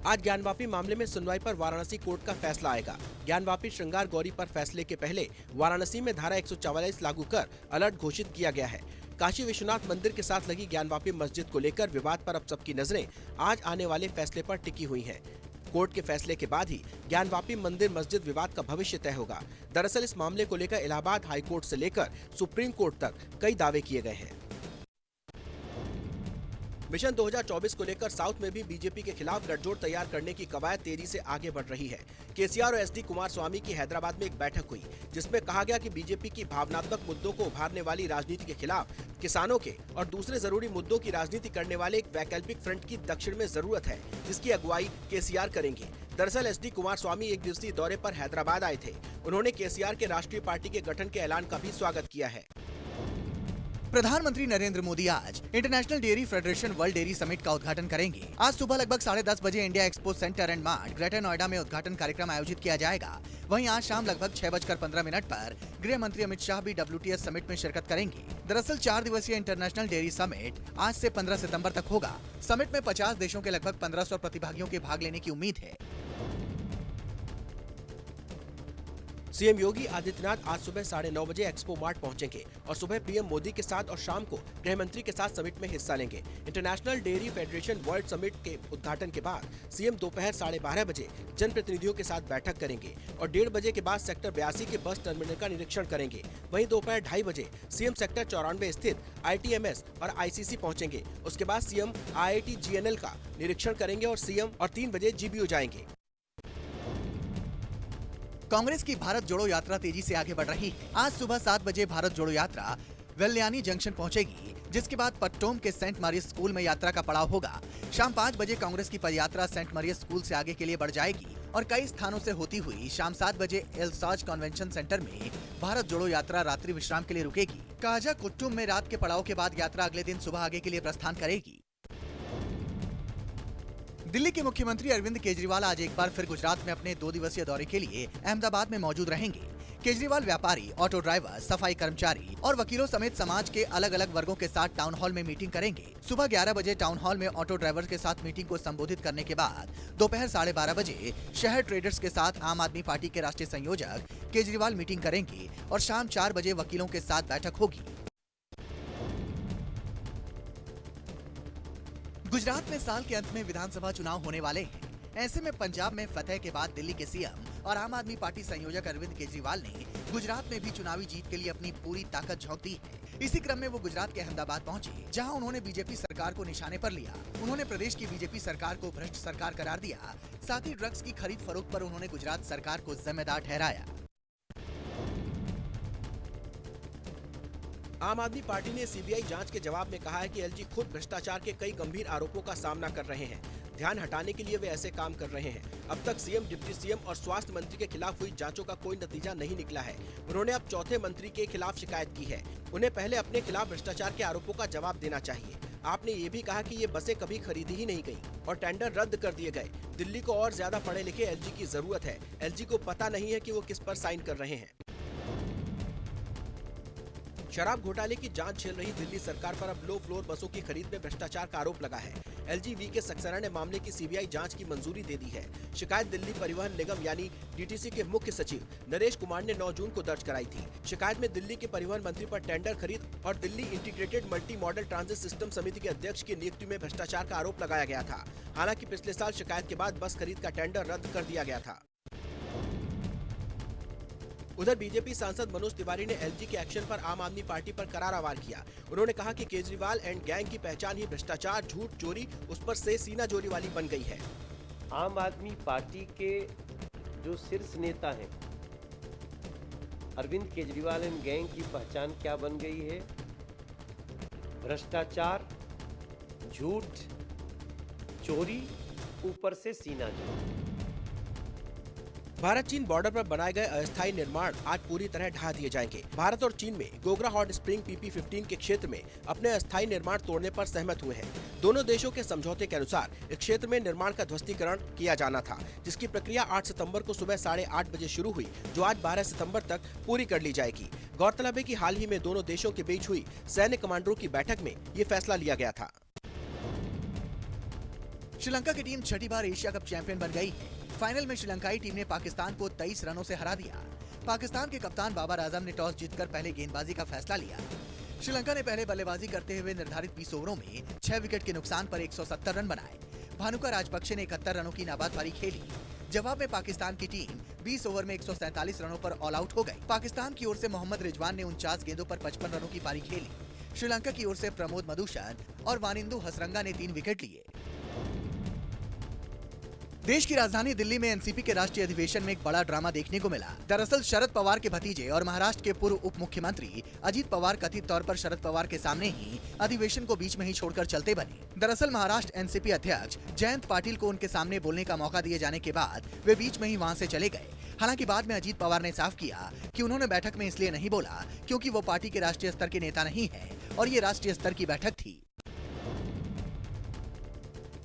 आज ज्ञानवापी मामले में सुनवाई पर वाराणसी कोर्ट का फैसला आएगा। ज्ञानवापी श्रृंगार गौरी पर फैसले के पहले वाराणसी में धारा 144 लागू कर अलर्ट घोषित किया गया है। काशी विश्वनाथ मंदिर के साथ लगी ज्ञानवापी मस्जिद को लेकर विवाद पर अब सबकी नजरें आज आने वाले फैसले पर टिकी हुई हैं। कोर्ट के फैसले के बाद ही ज्ञानवापी मंदिर मस्जिद विवाद का भविष्य तय होगा। दरअसल इस मामले को लेकर इलाहाबाद हाई कोर्ट से लेकर सुप्रीम कोर्ट तक कई दावे किए गए हैं। मिशन 2024 को लेकर साउथ में भी बीजेपी के खिलाफ गठजोड़ तैयार करने की कवायद तेजी से आगे बढ़ रही है। केसीआर और एसडी कुमारस्वामी की हैदराबाद में एक बैठक हुई, जिसमें कहा गया कि बीजेपी की भावनात्मक मुद्दों को उभारने वाली राजनीति के खिलाफ किसानों के और दूसरे जरूरी मुद्दों की राजनीति करने वाले एक वैकल्पिक फ्रंट की दक्षिण में जरूरत है, जिसकी अगुवाई केसीआर करेंगे। दरअसल एसडी कुमारस्वामी एक दिवसीय दौरे पर हैदराबाद आए थे। उन्होंने केसीआर के राष्ट्रीय पार्टी के गठन के ऐलान का भी स्वागत किया है। प्रधानमंत्री नरेंद्र मोदी आज international dairy federation world dairy summit का उद्घाटन करेंगे। आज सुबह लगभग 10:30 बजे India expo centre and mart greater Noida में उद्घाटन कार्यक्रम आयोजित किया जाएगा। वहीं आज शाम लगभग 6:15 पर गृह मंत्री अमित शाह भी WTS समिट में शिरकत करेंगे। दरअसल 4 दिवसीय इंटरनेशनल डेयरी समिट आज से 15 सितंबर तक होगा। समिट में 50 देशों के लगभग 1500 प्रतिभागियों के भाग लेने की उम्मीद है। सीएम योगी आदित्यनाथ आज सुबह 9:30 बजे एक्सपो मार्ट पहुंचेंगे और सुबह पीएम मोदी के साथ और शाम को गृह मंत्री के साथ समिट में हिस्सा लेंगे। International dairy federation world summit के उद्घाटन के बाद सीएम दोपहर 12:30 बजे जनप्रतिनिधियों के साथ बैठक करेंगे और 1:30 बजे के बाद सेक्टर 82 के बस टर्मिनल का निरीक्षण करेंगे। वहीं दोपहर 2:30 बजे सीएम सेक्टर 94 स्थित ITMS और ICC पहुँचेंगे। उसके बाद सीएम IIT GNL का निरीक्षण करेंगे और सीएम और 3 बजे GBO जाएंगे। कांग्रेस की भारत जोड़ो यात्रा तेजी से आगे बढ़ रही है। आज सुबह 7 बजे भारत जोड़ो यात्रा वेल्यानी जंक्शन पहुंचेगी, जिसके बाद पट्टोम के सेंट मरियस स्कूल में यात्रा का पड़ाव होगा। शाम 5 बजे कांग्रेस की पदयात्रा सेंट मरियस स्कूल से आगे के लिए बढ़ जाएगी और कई स्थानों से होती हुई शाम 7 बजे एलसाज कन्वेंशन सेंटर में भारत जोड़ो यात्रा रात्रि विश्राम के लिए रुकेगी। काजा कुट्टुम में रात के पड़ाव के बाद यात्रा अगले दिन सुबह आगे के लिए प्रस्थान करेगी। दिल्ली के मुख्यमंत्री अरविंद केजरीवाल आज एक बार फिर गुजरात में अपने 2 दिवसीय दौरे के लिए अहमदाबाद में मौजूद रहेंगे। केजरीवाल व्यापारी, ऑटो ड्राइवर, सफाई कर्मचारी और वकीलों समेत समाज के अलग अलग वर्गों के साथ टाउन हॉल में मीटिंग करेंगे। सुबह 11 बजे टाउन हॉल में ऑटो ड्राइवर के साथ मीटिंग को संबोधित करने के बाद दोपहर 12:30 बजे शहर ट्रेडर्स के साथ आम आदमी पार्टी के राष्ट्रीय संयोजक केजरीवाल मीटिंग करेंगे और शाम 4 बजे वकीलों के साथ बैठक होगी। गुजरात में साल के अंत में विधानसभा चुनाव होने वाले हैं। ऐसे में पंजाब में फतह के बाद दिल्ली के सीएम और आम आदमी पार्टी संयोजक अरविंद केजरीवाल ने गुजरात में भी चुनावी जीत के लिए अपनी पूरी ताकत झोंक दी है। इसी क्रम में वो गुजरात के अहमदाबाद पहुंचे, जहां उन्होंने बीजेपी सरकार को निशाने पर लिया। उन्होंने प्रदेश की बीजेपी सरकार को भ्रष्ट सरकार करार दिया। साथ ही ड्रग्स की खरीद फरोख्त पर उन्होंने गुजरात सरकार को जिम्मेदार ठहराया। आम आदमी पार्टी ने सीबीआई जांच के जवाब में कहा है कि एलजी खुद भ्रष्टाचार के कई गंभीर आरोपों का सामना कर रहे हैं। ध्यान हटाने के लिए वे ऐसे काम कर रहे हैं। अब तक सीएम, डिप्टी सीएम और स्वास्थ्य मंत्री के खिलाफ हुई जांचों का कोई नतीजा नहीं निकला है। उन्होंने अब चौथे मंत्री के खिलाफ शिकायत की है। उन्हें पहले अपने खिलाफ भ्रष्टाचार के आरोपों का जवाब देना चाहिए। आपने ये भी कहा कि ये बसें कभी खरीदी ही नहीं गई और टेंडर रद्द कर दिए गए। दिल्ली को और ज्यादा पढ़े लिखे एलजी की जरूरत है। एलजी को पता नहीं है कि वो किस पर साइन कर रहे हैं। शराब घोटाले की जांच झेल रही दिल्ली सरकार पर अब लो फ्लोर बसों की खरीद में भ्रष्टाचार का आरोप लगा है। एलजी वीके सक्सेना ने मामले की सीबीआई जांच की मंजूरी दे दी है। शिकायत दिल्ली परिवहन निगम यानी डीटीसी के मुख्य सचिव नरेश कुमार ने 9 जून को दर्ज कराई थी। शिकायत में दिल्ली के परिवहन मंत्री पर टेंडर खरीद और Delhi integrated multi modal transit system समिति के अध्यक्ष की नियुक्ति में भ्रष्टाचार का आरोप लगाया गया था। हालांकि पिछले साल शिकायत के बाद बस खरीद का टेंडर रद्द कर दिया गया था। उधर बीजेपी सांसद मनोज तिवारी ने एलजी के एक्शन पर आम आदमी पार्टी पर करारा वार किया। उन्होंने कहा कि केजरीवाल एंड गैंग की पहचान ही भ्रष्टाचार, झूठ, चोरी, उस पर से सीना जोरी वाली बन गई है। आम आदमी पार्टी के जो शीर्ष नेता हैं अरविंद केजरीवाल एंड गैंग की पहचान क्या बन गई है? भ्रष्टाचार, झूठ, चोरी, ऊपर से सीना जोरी। भारत चीन बॉर्डर पर बनाए गए अस्थायी निर्माण आज पूरी तरह ढहा दिए जाएंगे। भारत और चीन में गोगरा हॉट स्प्रिंग PP-15 के क्षेत्र में अपने अस्थायी निर्माण तोड़ने पर सहमत हुए हैं। दोनों देशों के समझौते के अनुसार इस क्षेत्र में निर्माण का ध्वस्तीकरण किया जाना था, जिसकी प्रक्रिया 8 सितंबर को सुबह 8:30 बजे शुरू हुई, जो आज 12 सितंबर तक पूरी कर ली जाएगी। गौरतलब है कि हाल ही में दोनों देशों के बीच हुई सैन्य कमांडरों की बैठक में ये फैसला लिया गया था। श्रीलंका की टीम छठी बार एशिया कप चैंपियन बन गई है। फाइनल में श्रीलंकाई टीम ने पाकिस्तान को 23 रनों से हरा दिया। पाकिस्तान के कप्तान बाबर आजम ने टॉस जीतकर पहले गेंदबाजी का फैसला लिया। श्रीलंका ने पहले बल्लेबाजी करते हुए निर्धारित 20 ओवरों में 6 विकेट के नुकसान पर 170 रन बनाए। भानुका राजपक्षे ने 71 रनों की नाबाद पारी खेली। जवाब में पाकिस्तान की टीम 20 ओवर में 147 रनों पर ऑल आउट हो गई। पाकिस्तान की ओर से मोहम्मद रिजवान ने 49 गेंदों पर 55 रनों की पारी खेली। श्रीलंका की ओर से प्रमोद मधुशन और वानिंदु हसरंगा ने 3 विकेट लिए। देश की राजधानी दिल्ली में एनसीपी के राष्ट्रीय अधिवेशन में एक बड़ा ड्रामा देखने को मिला। दरअसल शरद पवार के भतीजे और महाराष्ट्र के पूर्व उप मुख्यमंत्री अजीत पवार कथित तौर पर शरद पवार के सामने ही अधिवेशन को बीच में ही छोड़कर चलते बने। दरअसल महाराष्ट्र एनसीपी अध्यक्ष जयंत पाटिल को उनके सामने बोलने का मौका दिए जाने के बाद वे बीच में ही वहां से चले गए। हालांकि बाद में अजीत पवार ने साफ किया कि उन्होंने बैठक में इसलिए नहीं बोला क्योंकि वो पार्टी के राष्ट्रीय स्तर के नेता नहीं है और ये राष्ट्रीय स्तर की बैठक थी।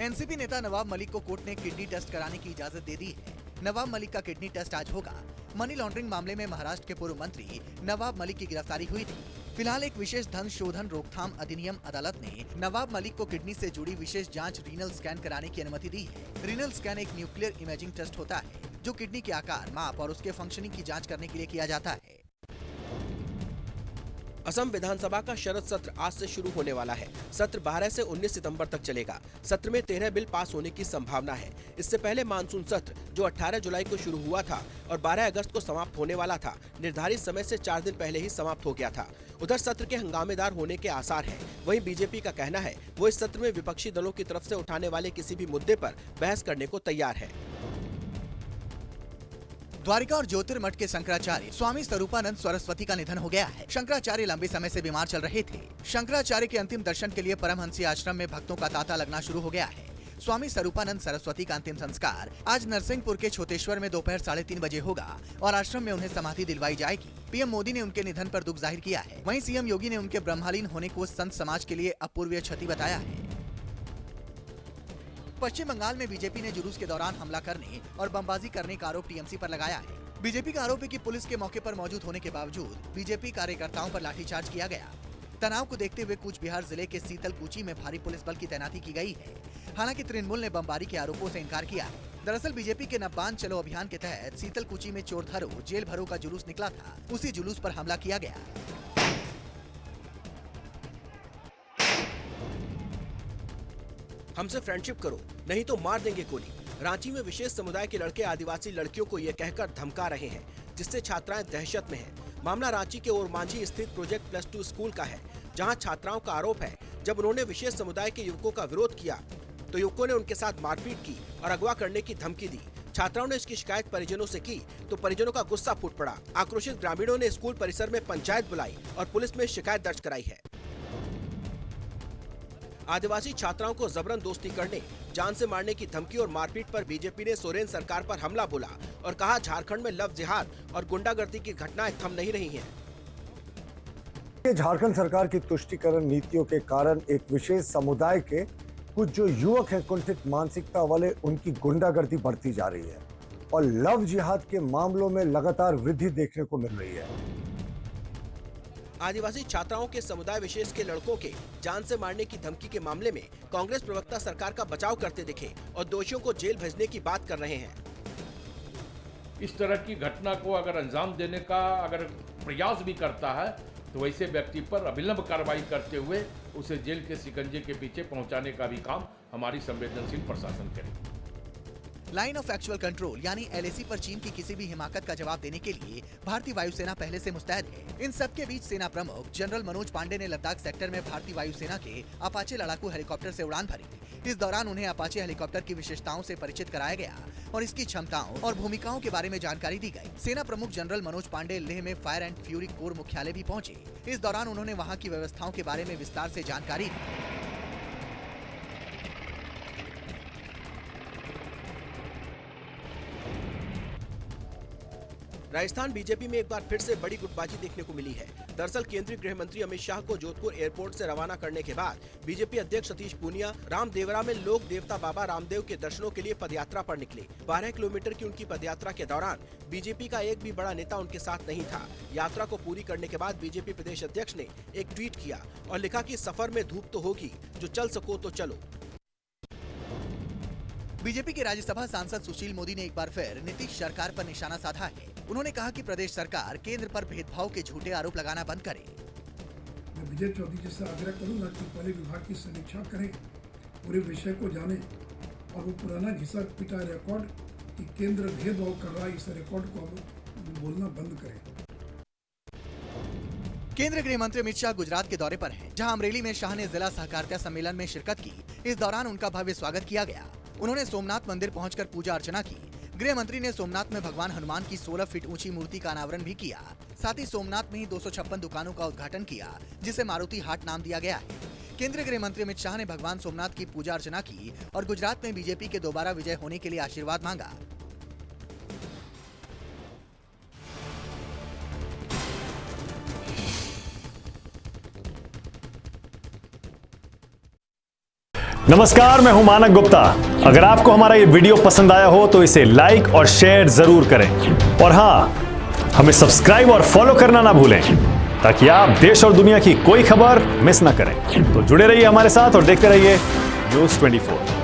एनसीपी नेता नवाब मलिक को कोर्ट ने किडनी टेस्ट कराने की इजाजत दे दी है। नवाब मलिक का किडनी टेस्ट आज होगा। मनी लॉन्ड्रिंग मामले में महाराष्ट्र के पूर्व मंत्री नवाब मलिक की गिरफ्तारी हुई थी। फिलहाल एक विशेष धन शोधन रोकथाम अधिनियम अदालत ने नवाब मलिक को किडनी से जुड़ी विशेष जांच रीनल स्कैन कराने की अनुमति दी है। रीनल स्कैन एक न्यूक्लियर इमेजिंग टेस्ट होता है जो किडनी के आकार, माप और उसके फंक्शनिंग की जाँच करने के लिए किया जाता है। असम विधानसभा का शरद सत्र आज से शुरू होने वाला है। सत्र 12 से 19 सितंबर तक चलेगा। सत्र में 13 बिल पास होने की संभावना है। इससे पहले मानसून सत्र जो 18 जुलाई को शुरू हुआ था और 12 अगस्त को समाप्त होने वाला था, निर्धारित समय से 4 दिन पहले ही समाप्त हो गया था। उधर सत्र के हंगामेदार होने के आसार हैं। वहीं बीजेपी का कहना है वो इस सत्र में विपक्षी दलों की तरफ से उठाने वाले किसी भी मुद्दे पर बहस करने को तैयार है। द्वारिका और ज्योतिर्मठ के शंकराचार्य स्वामी स्वरूपानंद सरस्वती का निधन हो गया है। शंकराचार्य लंबे समय से बीमार चल रहे थे। शंकराचार्य के अंतिम दर्शन के लिए परमहंसी आश्रम में भक्तों का तांता लगना शुरू हो गया है। स्वामी स्वरूपानंद सरस्वती का अंतिम संस्कार आज नरसिंहपुर के छोटेश्वर में दोपहर 3:30 बजे होगा और आश्रम में उन्हें समाधि दिलवाई जाएगी। पीएम मोदी ने उनके निधन पर दुख जाहिर किया है। वहीं सीएम योगी ने उनके ब्रह्मलीन होने को संत समाज के लिए अपूर्वीय क्षति बताया है। पश्चिम बंगाल में बीजेपी ने जुलूस के दौरान हमला करने और बमबाजी करने का आरोप टीएमसी पर लगाया है। बीजेपी का आरोप है कि पुलिस के मौके पर मौजूद होने के बावजूद बीजेपी कार्यकर्ताओं पर लाठीचार्ज किया गया। तनाव को देखते हुए कूच बिहार जिले के सीतलकुची में भारी पुलिस बल की तैनाती की गई है। हालांकि तृणमूल ने बमबारी के आरोपों से इनकार किया है। दरअसल बीजेपी के नब्बान चलो अभियान के तहत सीतलकुची में चोर धरो जेल भरो का जुलूस निकला था। उसी जुलूस पर हमला किया गया। हमसे फ्रेंडशिप करो नहीं तो मार देंगे गोली। रांची में विशेष समुदाय के लड़के आदिवासी लड़कियों को ये कहकर धमका रहे हैं, जिससे छात्राएं दहशत में हैं। मामला रांची के ओरमांझी स्थित प्रोजेक्ट +2 स्कूल का है, जहां छात्राओं का आरोप है जब उन्होंने विशेष समुदाय के युवकों का विरोध किया तो युवकों ने उनके साथ मारपीट की और अगवा करने की धमकी दी। छात्राओं ने इसकी शिकायत परिजनों से की तो परिजनों का गुस्सा फूट पड़ा। आक्रोशित ग्रामीणों ने स्कूल परिसर में पंचायत बुलाई और पुलिस में शिकायत दर्ज कराई है। आदिवासी छात्राओं को जबरन दोस्ती करने, जान से मारने की धमकी और मारपीट पर बीजेपी ने सोरेन सरकार पर हमला बोला और कहा झारखंड में लव जिहाद और गुंडागर्दी की घटनाएं थम नहीं रही हैं। झारखंड सरकार की तुष्टीकरण नीतियों के कारण एक विशेष समुदाय के कुछ जो युवक हैं कुंठित मानसिकता वाले, उनकी गुंडागर्दी बढ़ती जा रही है और लव जिहाद के मामलों में लगातार वृद्धि देखने को मिल रही है। आदिवासी छात्राओं के समुदाय विशेष के लड़कों के जान से मारने की धमकी के मामले में कांग्रेस प्रवक्ता सरकार का बचाव करते दिखे और दोषियों को जेल भेजने की बात कर रहे हैं। इस तरह की घटना को अगर अंजाम देने का अगर प्रयास भी करता है तो वैसे व्यक्ति पर अविलंब कार्रवाई करते हुए उसे जेल के शिकंजे के पीछे पहुंचाने का भी काम हमारी संवेदनशील प्रशासन करे। लाइन ऑफ एक्चुअल कंट्रोल यानी LAC पर चीन की किसी भी हिमाकत का जवाब देने के लिए भारतीय वायुसेना पहले से मुस्तैद है। इन सब के बीच सेना प्रमुख जनरल मनोज पांडे ने लद्दाख सेक्टर में भारतीय वायुसेना के अपाचे लड़ाकू हेलीकॉप्टर से उड़ान भरी। इस दौरान उन्हें अपाचे हेलीकॉप्टर की विशेषताओं से परिचित कराया गया और इसकी क्षमताओं और भूमिकाओं के बारे में जानकारी दी गई। सेना प्रमुख जनरल मनोज पांडे लेह में फायर एंड फ्यूरी कोर मुख्यालय भी पहुंचे। इस दौरान उन्होंने वहां की व्यवस्थाओं के बारे में विस्तार से जानकारी दी। राजस्थान बीजेपी में एक बार फिर से बड़ी गुटबाजी देखने को मिली है। दरअसल केंद्रीय गृह मंत्री अमित शाह को जोधपुर एयरपोर्ट से रवाना करने के बाद बीजेपी अध्यक्ष सतीश पूनिया रामदेवरा में लोक देवता बाबा रामदेव के दर्शनों के लिए पदयात्रा पर निकले। 12 किलोमीटर की उनकी पदयात्रा के दौरान बीजेपी का एक भी बड़ा नेता उनके साथ नहीं था। यात्रा को पूरी करने के बाद बीजेपी प्रदेश अध्यक्ष ने एक ट्वीट किया और लिखा कि सफर में धूप तो होगी, जो चल सको तो चलो। बीजेपी के राज्यसभा सांसद सुशील मोदी ने एक बार फिर नीतीश सरकार पर निशाना साधा है। उन्होंने कहा कि प्रदेश सरकार केंद्र पर भेदभाव के झूठे आरोप लगाना बंद करे। मैं विजय चौधरी जी से आग्रह करूंगा कि पहले विभाग की समीक्षा करें, पूरे विषय को जानें और वो पुराना घिसा पिटा रिकॉर्ड कि केंद्र भेदभाव कर रहा है, इस रिकॉर्ड को अब बोलना बंद करें। केंद्रीय गृह मंत्री अमित शाह गुजरात के दौरे पर हैं, जहां अमरेली में शाह ने जिला सहकारिता सम्मेलन में शिरकत की। इस दौरान उनका भव्य स्वागत किया गया। उन्होंने सोमनाथ मंदिर पहुंचकर पूजा अर्चना की। गृह मंत्री ने सोमनाथ में भगवान हनुमान की 16 फीट ऊंची मूर्ति का अनावरण भी किया। साथ ही सोमनाथ में ही 256 दुकानों का उद्घाटन किया, जिसे मारुति हाट नाम दिया गया है। केंद्रीय गृह मंत्री अमित शाह ने भगवान सोमनाथ की पूजा अर्चना की और गुजरात में बीजेपी के दोबारा विजय होने के लिए आशीर्वाद मांगा। नमस्कार, मैं हूं मानक गुप्ता। अगर आपको हमारा ये वीडियो पसंद आया हो तो इसे लाइक और शेयर जरूर करें और हां, हमें सब्सक्राइब और फॉलो करना ना भूलें ताकि आप देश और दुनिया की कोई खबर मिस ना करें। तो जुड़े रहिए हमारे साथ और देखते रहिए न्यूज़ 24।